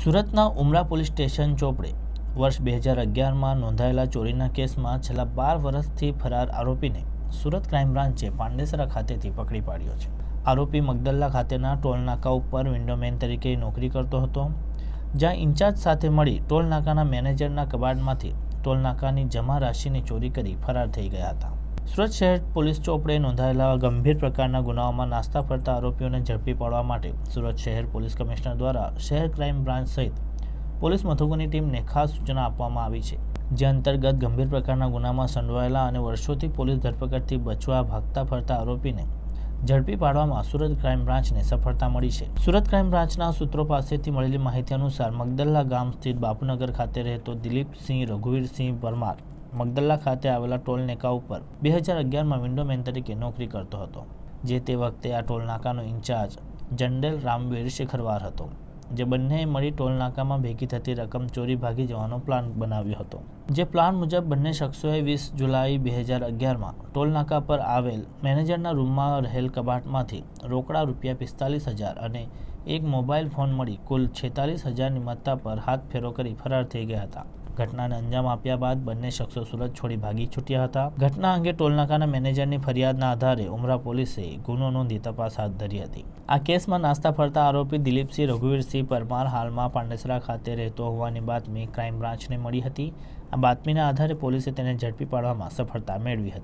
સુરતના ઉમરા police station ચોપડે વર્ષ 2011માં નોંધાયેલા ચોરીના કેસમાં છેલ્લા 12 વર્ષથી ફરાર આરોપીને સુરત ક્રાઇમ બ્રાન્ચે પાંડેસરા ખાતેથી પકડી પાડ્યો છે। આરોપી મગદલ્લા ખાતેના ટોલનાકા ઉપર વિન્ડોમેન તરીકે નોકરી કરતો હતો, જ્યાં ઇન્ચાર્જ સાથે મળી ટોલનાકાના મેનેજરના કબાટમાંથી ટોલનાકાની જમા રાશિની ચોરી કરી ફરાર થઈ ગયા હતા। સુરત શહેર પોલીસ ચોપડે નોંધાયેલા ગંભીર પ્રકારના ગુનાઓમાં નાસ્તા ફરતા આરોપીઓને ઝડપી પાડવા માટે સુરત શહેર પોલીસ કમિશનર દ્વારા શહેર ક્રાઇમ બ્રાન્ચ સહિત પોલીસ મથકોની ટીમને ખાસ સૂચના આપવામાં આવી છે, જે અંતર્ગત ગંભીર પ્રકારના ગુનામાં સંડોવાયેલા અને વર્ષોથી પોલીસ ધરપકડથી બચવા ભાગતા ફરતા આરોપીને ઝડપી પાડવામાં સુરત ક્રાઇમ બ્રાન્ચને સફળતા મળી છે। સુરત ક્રાઇમ બ્રાન્ચના સૂત્રો પાસેથી મળેલી માહિતી અનુસાર મગદલ્લા ગામ સ્થિત બાપુનગર ખાતે રહેતો દિલીપસિંહ રઘુવીરસિંહ પરમાર મગદલ્લા ખાતે આવેલા ટોલ નાકા ઉપર 2011માં વિન્ડોમેન તરીકે નોકરી કરતો હતો, જે તે વખતે આ ટોલ નાકાનો ઇન્ચાર્જ જનરલ રામવીર શેખરવાર હતો, જે બંનેએ મળી ટોલ નાકામાં ભેગી થતી રકમ ચોરી ભાગી જવાનો પ્લાન બનાવ્યો હતો। જે પ્લાન મુજબ બંને શખ્સોએ 20 જુલાઈ 2011માં ટોલ નાકા પર આવેલ મેનેજરના રૂમમાં રહેલ કબાટમાંથી રોકડા ₹45,000 અને એક મોબાઈલ ફોન મળી કુલ 46,000ની મત્તા પર હાથ ફેરો કરી ફરાર થઈ ગયા હતા। ઘટનાને અંજામ આપ્યા બાદ બંને શખ્સો સુરત છોડી ભાગી છૂટ્યા હતા। ઘટના અંગે ટોલનાકાના મેનેજરની ફરિયાદના આધારે ઉમરા પોલીસે ગુનો નોંધી તપાસ હાથ ધરી હતી। આ કેસમાં નાસ્તા ફરતા આરોપી દિલીપસિંહ રઘુવીરસિંહ પરમાર હાલમાં પાંડેસરા ખાતે રહેતો હોવાની બાતમી ક્રાઇમ બ્રાન્ચને મળી હતી। આ બાતમીના આધારે પોલીસે તેને ઝડપી પાડવામાં સફળતા મેળવી હતી।